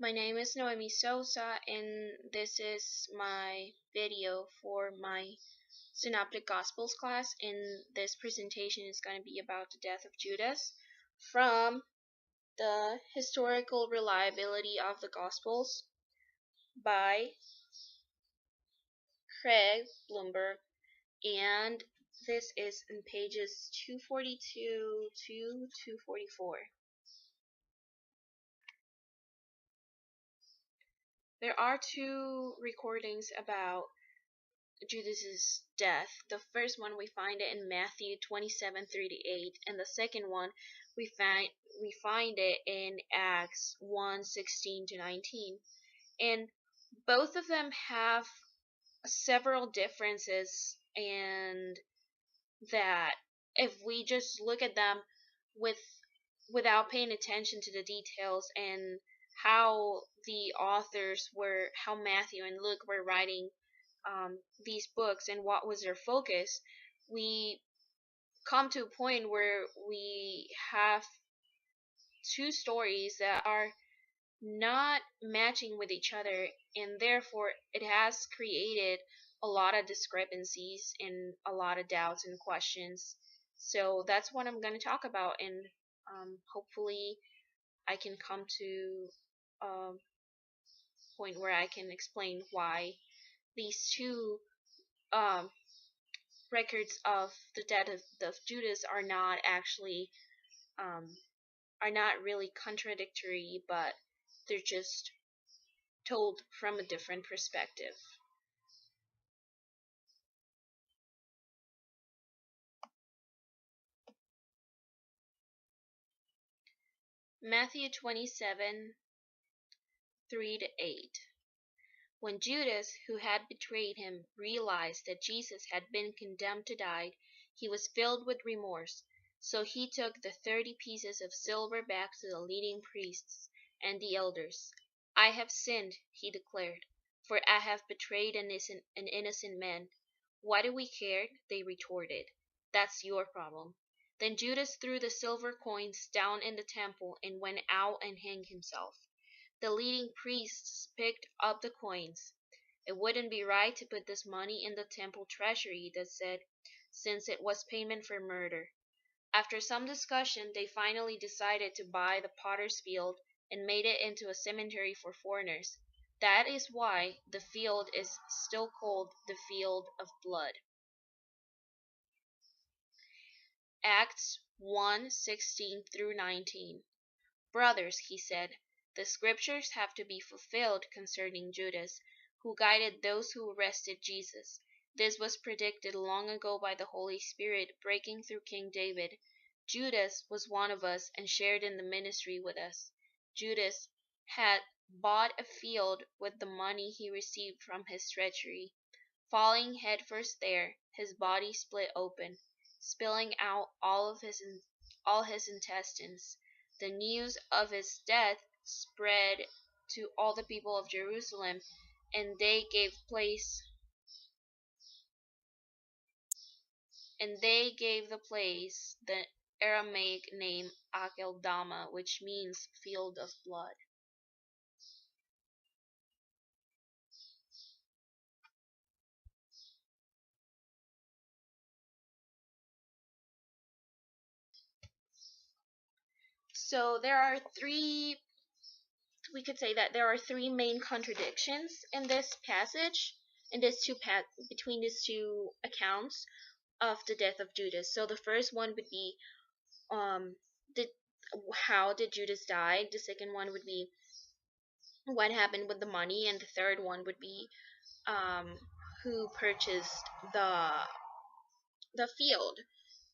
My name is Noemi Sosa, and this is my video for my Synoptic Gospels class. And this presentation is going to be about the death of Judas from the Historical Reliability of the Gospels by Craig Bloomberg. And this is in pages 242 to 244. There are two recordings about Judas's death. The first one we find it in Matthew 27:38, and the second one we find it in Acts 1:16 to 19. And both of them have several differences, and that if we just look at them with without paying attention to the details and how the authors were, how Matthew and Luke were writing these books and what was their focus, we come to a point where we have two stories that are not matching with each other, and therefore it has created a lot of discrepancies and a lot of doubts and questions. So that's what I'm going to talk about, and hopefully I can come to a point where I can explain why these two um, records of the death of Judas um, are not really contradictory, but they're just told from a different perspective. Matthew 27:3-8. When Judas, who had betrayed him, realized that Jesus had been condemned to die, he was filled with remorse. So he took the 30 pieces of silver back to the leading priests and the elders. "I have sinned," he declared, "for I have betrayed an innocent man." "Why do we care?" they retorted. "That's your problem." Then Judas threw the silver coins down in the temple and went out and hanged himself. The leading priests picked up the coins. "It wouldn't be right to put this money in the temple treasury," they said, "since it was payment for murder." After some discussion, they finally decided to buy the potter's field and made it into a cemetery for foreigners. That is why the field is still called the Field of Blood. Acts 1:16-19. "Brothers," he said, "the scriptures have to be fulfilled concerning Judas, who guided those who arrested Jesus. This was predicted long ago by the Holy Spirit breaking through King David. Judas was one of us and shared in the ministry with us. Judas had bought a field with the money he received from his treasury. Falling headfirst there, his body split open, spilling out all his intestines. The news of his death spread to all the people of Jerusalem, and they gave the place the Aramaic name Akeldama, which means field of blood. So we could say that there are three main contradictions in this passage, in this between these two accounts of the death of Judas. So the first one would be um did how did Judas die? The second one would be what happened with the money, and the third one would be who purchased the field.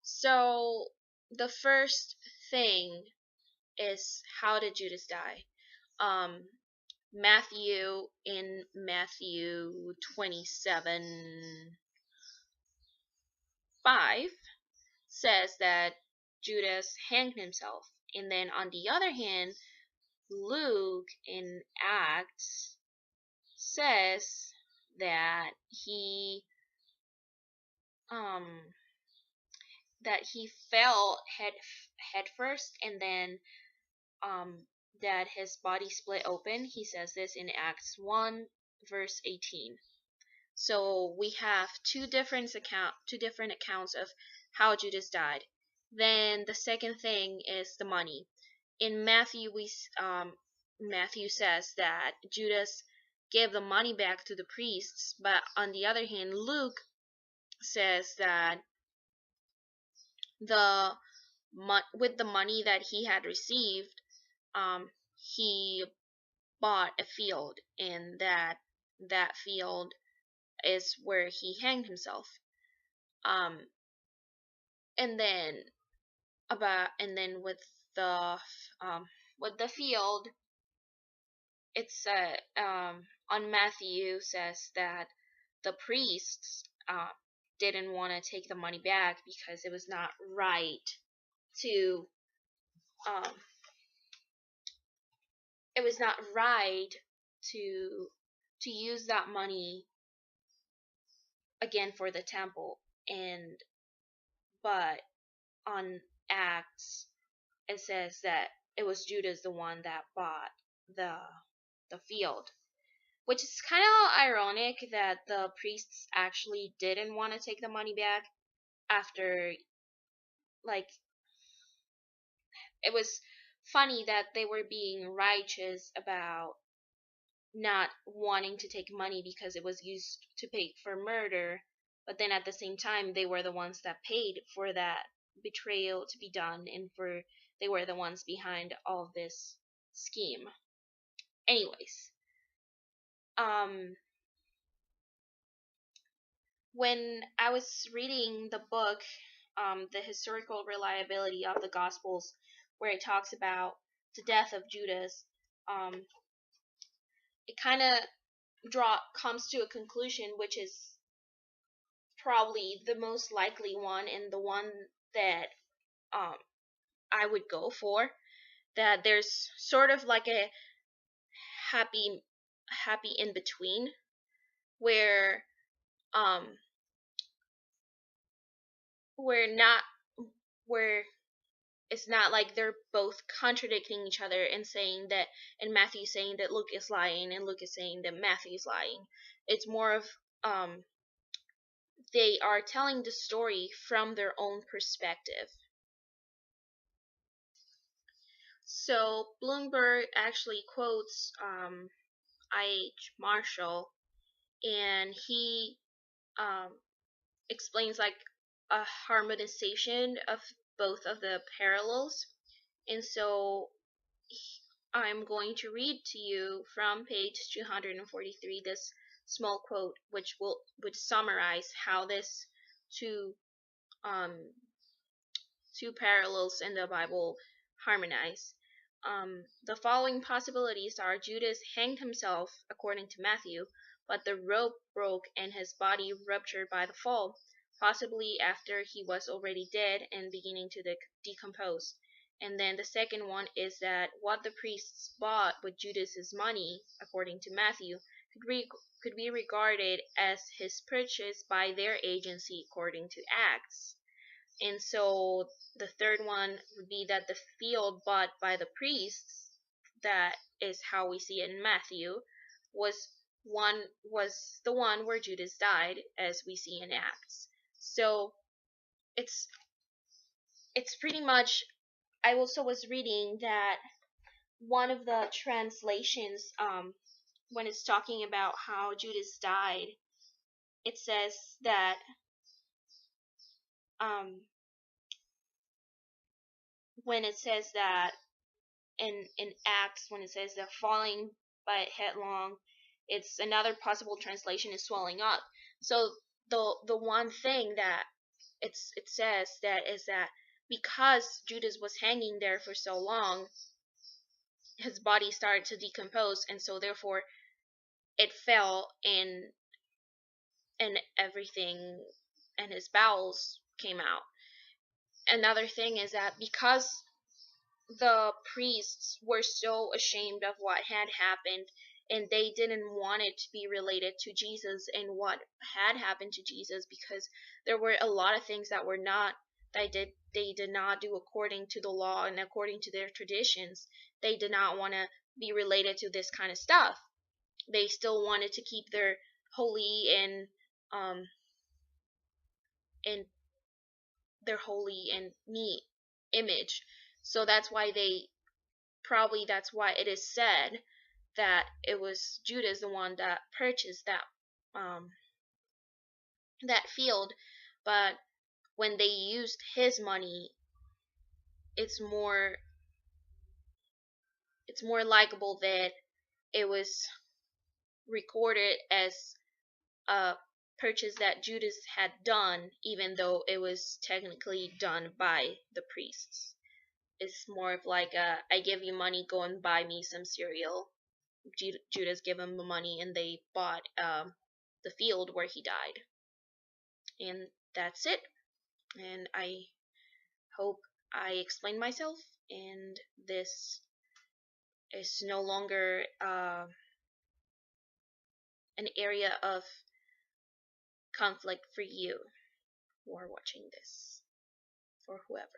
So the first thing is, how did Judas die? Um Matthew, in Matthew 27:5, says that Judas hanged himself. And then on the other hand, Luke in Acts says that um he fell head first, and then that his body split open. He says this in Acts 1 verse 18. So we have two different accounts of how Judas died. Then the second thing is the money. In Matthew, Matthew says that Judas gave the money back to the priests, but on the other hand, Luke says that the with the money that he had received, he bought a field, and that field is where he hanged himself. Um, and then the with the field, it's on Matthew says that the priests didn't want to take the money back because it was not right to um, it was not right to use that money again for the temple. And but on Acts it says that it was Judas the one that bought the field, which is kind of ironic that the priests actually didn't want to take the money back after, like, it was funny that they were being righteous about not wanting to take money because it was used to pay for murder, but then at the same time they were the ones that paid for that betrayal to be done, and they were the ones behind all this scheme. Anyways, when I was reading the book, The Historical Reliability of the Gospels, where it talks about the death of Judas, it kind of comes to a conclusion, which is probably the most likely one and the one that I would go for. That there's sort of like a happy in between, where not where it's not like they're both contradicting each other and saying that, and Matthew saying that Luke is lying and Luke is saying that Matthew is lying. It's more of they are telling the story from their own perspective. So Bloomberg actually quotes I.H. Marshall, and he explains like a harmonization of both of the parallels. And so I'm going to read to you from page 243 this small quote, which would summarize how this two parallels in the Bible harmonize. The following possibilities are: Judas hanged himself according to Matthew, but the rope broke and his body ruptured by the fall, possibly after he was already dead and beginning to decompose. And then the second one is that what the priests bought with Judas's money, according to Matthew, could be regarded as his purchase by their agency, according to Acts. And so the third one would be that the field bought by the priests, that is how we see it in Matthew, was the one where Judas died, as we see in Acts. So it's pretty much. I also was reading that one of the translations, when it's talking about how Judas died, it says that when it says that in Acts, when it says that falling by headlong, it's another possible translation is swelling up. So the one thing that it says that is that because Judas was hanging there for so long, his body started to decompose, and so therefore it fell and everything, and his bowels came out. Another thing is that because the priests were so ashamed of what had happened, and they didn't want it to be related to Jesus and what had happened to Jesus, because there were a lot of things that were not They did not do according to the law and according to their traditions. They did not want to be related to this kind of stuff. They still wanted to keep their holy um and their holy and neat image. So that's why it is said that it was Judas the one that purchased um that field. But when they used his money, it's more it's more likable that it was recorded as a purchase that Judas had done, even though it was technically done by the priests. It's more of like I give you money, go and buy me some cereal. Judas gave him the money, and they bought the field where he died. And that's it. And I hope I explained myself, and this is no longer an area of conflict for you who are watching this, for whoever.